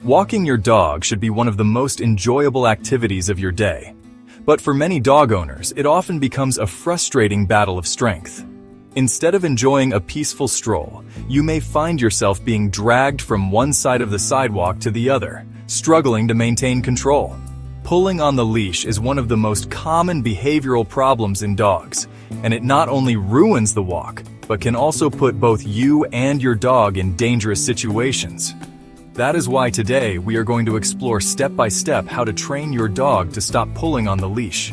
Walking your dog should be one of the most enjoyable activities of your day. But for many dog owners, it often becomes a frustrating battle of strength. Instead of enjoying a peaceful stroll, you may find yourself being dragged from one side of the sidewalk to the other, struggling to maintain control. Pulling on the leash is one of the most common behavioral problems in dogs, and it not only ruins the walk, but can also put both you and your dog in dangerous situations. That is why today we are going to explore step-by-step how to train your dog to stop pulling on the leash.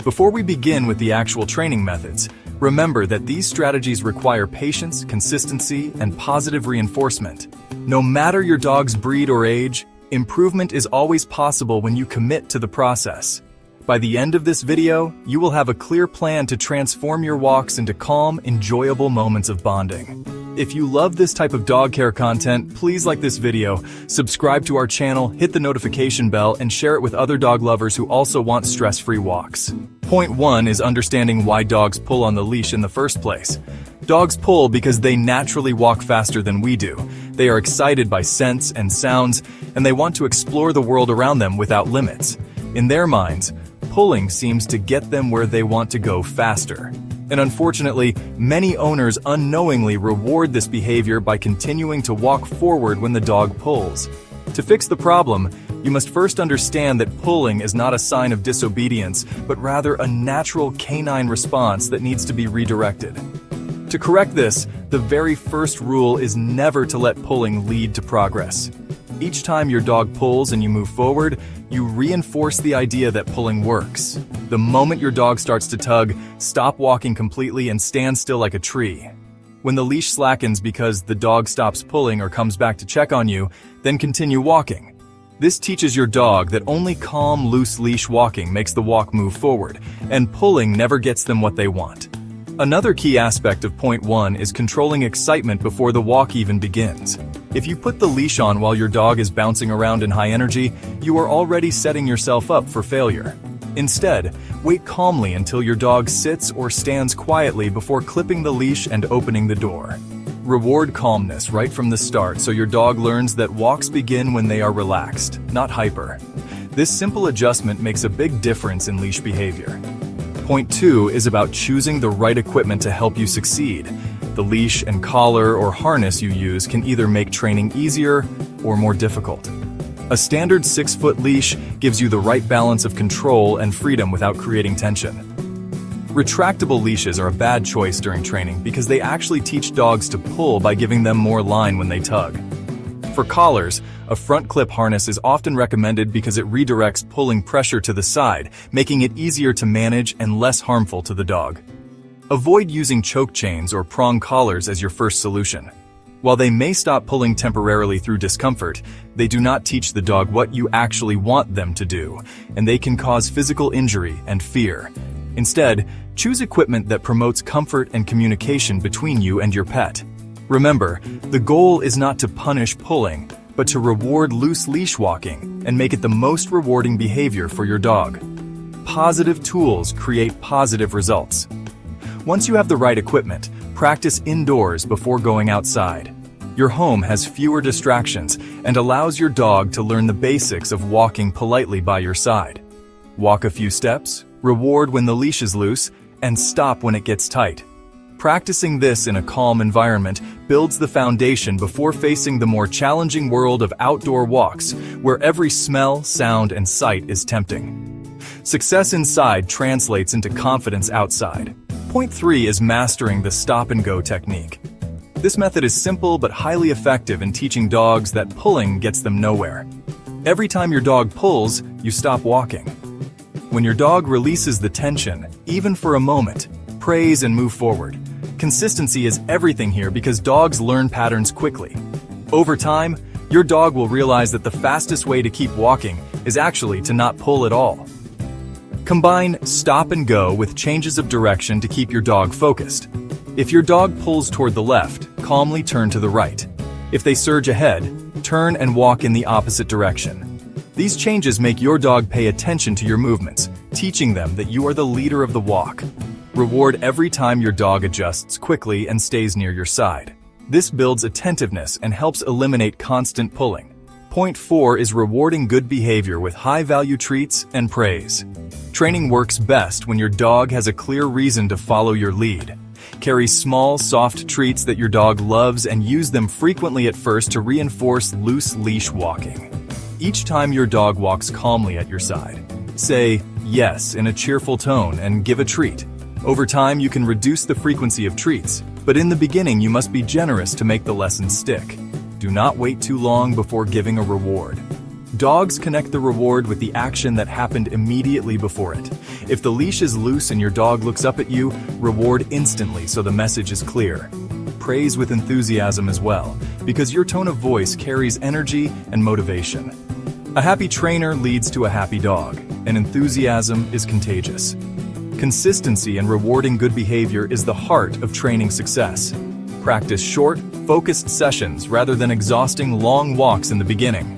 Before we begin with the actual training methods, remember that these strategies require patience, consistency, and positive reinforcement. No matter your dog's breed or age, improvement is always possible when you commit to the process. By the end of this video, you will have a clear plan to transform your walks into calm, enjoyable moments of bonding. If you love this type of dog care content, please like this video, subscribe to our channel, hit the notification bell, and share it with other dog lovers who also want stress-free walks. Point 1 is understanding why dogs pull on the leash in the first place. Dogs pull because they naturally walk faster than we do. They are excited by scents and sounds, and they want to explore the world around them without limits. In their minds, pulling seems to get them where they want to go faster. And unfortunately, many owners unknowingly reward this behavior by continuing to walk forward when the dog pulls. To fix the problem, you must first understand that pulling is not a sign of disobedience, but rather a natural canine response that needs to be redirected. To correct this, the very first rule is never to let pulling lead to progress. Each time your dog pulls and you move forward, you reinforce the idea that pulling works. The moment your dog starts to tug, stop walking completely and stand still like a tree. When the leash slackens because the dog stops pulling or comes back to check on you, then continue walking. This teaches your dog that only calm, loose leash walking makes the walk move forward, and pulling never gets them what they want. Another key aspect of point 1 is controlling excitement before the walk even begins. If you put the leash on while your dog is bouncing around in high energy, you are already setting yourself up for failure. Instead, wait calmly until your dog sits or stands quietly before clipping the leash and opening the door. Reward calmness right from the start so your dog learns that walks begin when they are relaxed, not hyper. This simple adjustment makes a big difference in leash behavior. Point 2 is about choosing the right equipment to help you succeed. The leash and collar or harness you use can either make training easier or more difficult. A standard 6-foot leash gives you the right balance of control and freedom without creating tension. Retractable leashes are a bad choice during training because they actually teach dogs to pull by giving them more line when they tug. For collars, a front clip harness is often recommended because it redirects pulling pressure to the side, making it easier to manage and less harmful to the dog. Avoid using choke chains or prong collars as your first solution. While they may stop pulling temporarily through discomfort, they do not teach the dog what you actually want them to do, and they can cause physical injury and fear. Instead, choose equipment that promotes comfort and communication between you and your pet. Remember, the goal is not to punish pulling, but to reward loose leash walking and make it the most rewarding behavior for your dog. Positive tools create positive results. Once you have the right equipment, practice indoors before going outside. Your home has fewer distractions and allows your dog to learn the basics of walking politely by your side. Walk a few steps, reward when the leash is loose, and stop when it gets tight. Practicing this in a calm environment builds the foundation before facing the more challenging world of outdoor walks, where every smell, sound, and sight is tempting. Success inside translates into confidence outside. Point 3 is mastering the stop-and-go technique. This method is simple but highly effective in teaching dogs that pulling gets them nowhere. Every time your dog pulls, you stop walking. When your dog releases the tension, even for a moment, praise and move forward. Consistency is everything here because dogs learn patterns quickly. Over time, your dog will realize that the fastest way to keep walking is actually to not pull at all. Combine stop and go with changes of direction to keep your dog focused. If your dog pulls toward the left, calmly turn to the right. If they surge ahead, turn and walk in the opposite direction. These changes make your dog pay attention to your movements, teaching them that you are the leader of the walk. Reward every time your dog adjusts quickly and stays near your side. This builds attentiveness and helps eliminate constant pulling. Point 4 is rewarding good behavior with high-value treats and praise. Training works best when your dog has a clear reason to follow your lead. Carry small, soft treats that your dog loves and use them frequently at first to reinforce loose leash walking. Each time your dog walks calmly at your side, say yes in a cheerful tone and give a treat. Over time, you can reduce the frequency of treats, but in the beginning you must be generous to make the lesson stick. Do not wait too long before giving a reward. Dogs connect the reward with the action that happened immediately before it. If the leash is loose and your dog looks up at you, reward instantly so the message is clear. Praise with enthusiasm as well, because your tone of voice carries energy and motivation. A happy trainer leads to a happy dog, and enthusiasm is contagious. Consistency and rewarding good behavior is the heart of training success. Practice short, focused sessions rather than exhausting long walks in the beginning.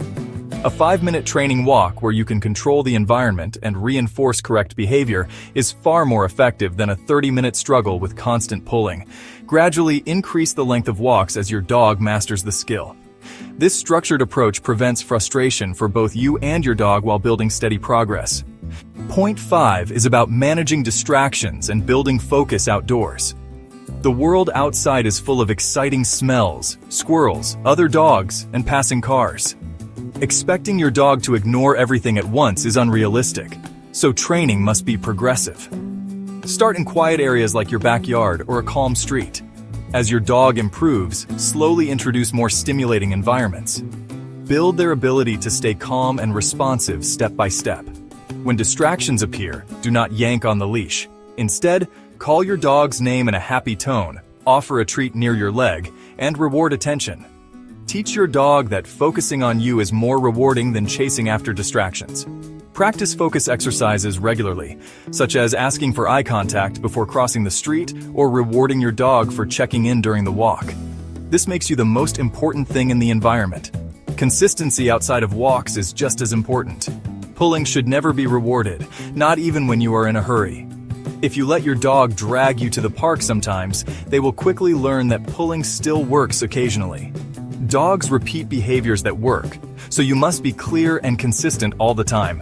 A 5-minute training walk where you can control the environment and reinforce correct behavior is far more effective than a 30-minute struggle with constant pulling. Gradually increase the length of walks as your dog masters the skill. This structured approach prevents frustration for both you and your dog while building steady progress. Point 5 is about managing distractions and building focus outdoors. The world outside is full of exciting smells, squirrels, other dogs, and passing cars. Expecting your dog to ignore everything at once is unrealistic, so training must be progressive. Start in quiet areas like your backyard or a calm street. As your dog improves, slowly introduce more stimulating environments. Build their ability to stay calm and responsive step by step. When distractions appear, do not yank on the leash. Instead, call your dog's name in a happy tone, offer a treat near your leg, and reward attention. Teach your dog that focusing on you is more rewarding than chasing after distractions. Practice focus exercises regularly, such as asking for eye contact before crossing the street or rewarding your dog for checking in during the walk. This makes you the most important thing in the environment. Consistency outside of walks is just as important. Pulling should never be rewarded, not even when you are in a hurry. If you let your dog drag you to the park sometimes, they will quickly learn that pulling still works occasionally. Dogs repeat behaviors that work, so you must be clear and consistent all the time.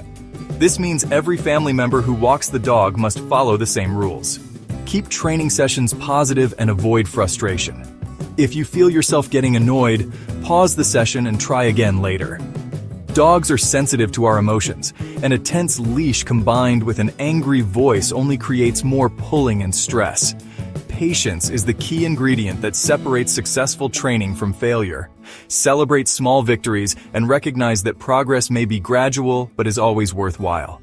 This means every family member who walks the dog must follow the same rules. Keep training sessions positive and avoid frustration. If you feel yourself getting annoyed, pause the session and try again later. Dogs are sensitive to our emotions, and a tense leash combined with an angry voice only creates more pulling and stress. Patience is the key ingredient that separates successful training from failure. Celebrate small victories and recognize that progress may be gradual but is always worthwhile.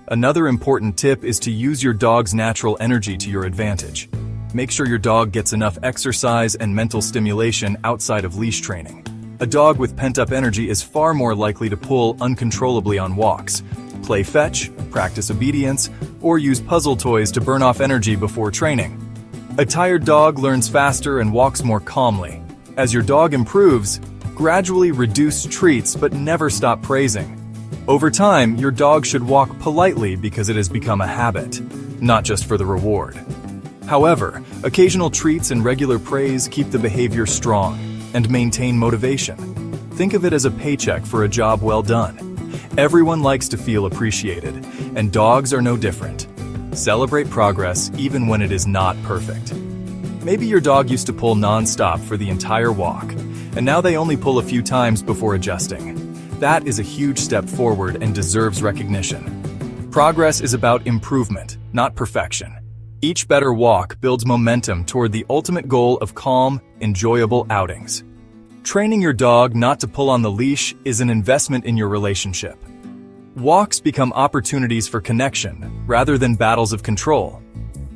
Another important tip is to use your dog's natural energy to your advantage. Make sure your dog gets enough exercise and mental stimulation outside of leash training. A dog with pent-up energy is far more likely to pull uncontrollably on walks. Play fetch, practice obedience, or use puzzle toys to burn off energy before training. A tired dog learns faster and walks more calmly. As your dog improves, gradually reduce treats but never stop praising. Over time, your dog should walk politely because it has become a habit, not just for the reward. However, occasional treats and regular praise keep the behavior strong and maintain motivation. Think of it as a paycheck for a job well done. Everyone likes to feel appreciated, and dogs are no different. Celebrate progress even when it is not perfect. Maybe your dog used to pull non-stop for the entire walk, and now they only pull a few times before adjusting. That is a huge step forward and deserves recognition. Progress is about improvement, not perfection. Each better walk builds momentum toward the ultimate goal of calm, enjoyable outings. Training your dog not to pull on the leash is an investment in your relationship. Walks become opportunities for connection rather than battles of control.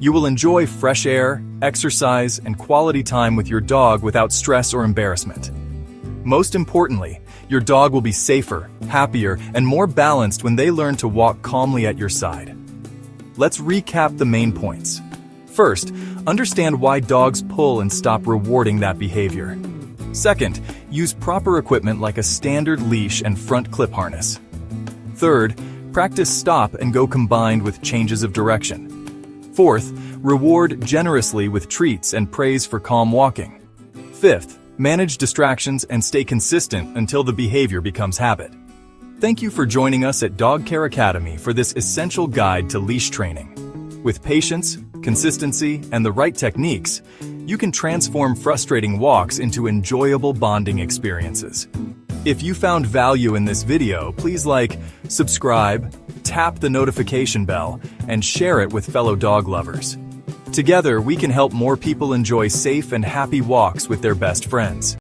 You will enjoy fresh air, exercise, and quality time with your dog without stress or embarrassment. Most importantly, your dog will be safer, happier, and more balanced when they learn to walk calmly at your side. Let's recap the main points. First, understand why dogs pull and stop rewarding that behavior. Second, use proper equipment like a standard leash and front clip harness. Third, practice stop and go combined with changes of direction. Fourth, reward generously with treats and praise for calm walking. Fifth, Manage distractions and stay consistent until the behavior becomes habit. Thank you for joining us at Dog Care Academy for this essential guide to leash training. With patience, consistency, and the right techniques, you can transform frustrating walks into enjoyable bonding experiences. If you found value in this video, please like, subscribe, tap the notification bell, and share it with fellow dog lovers. Together, we can help more people enjoy safe and happy walks with their best friends.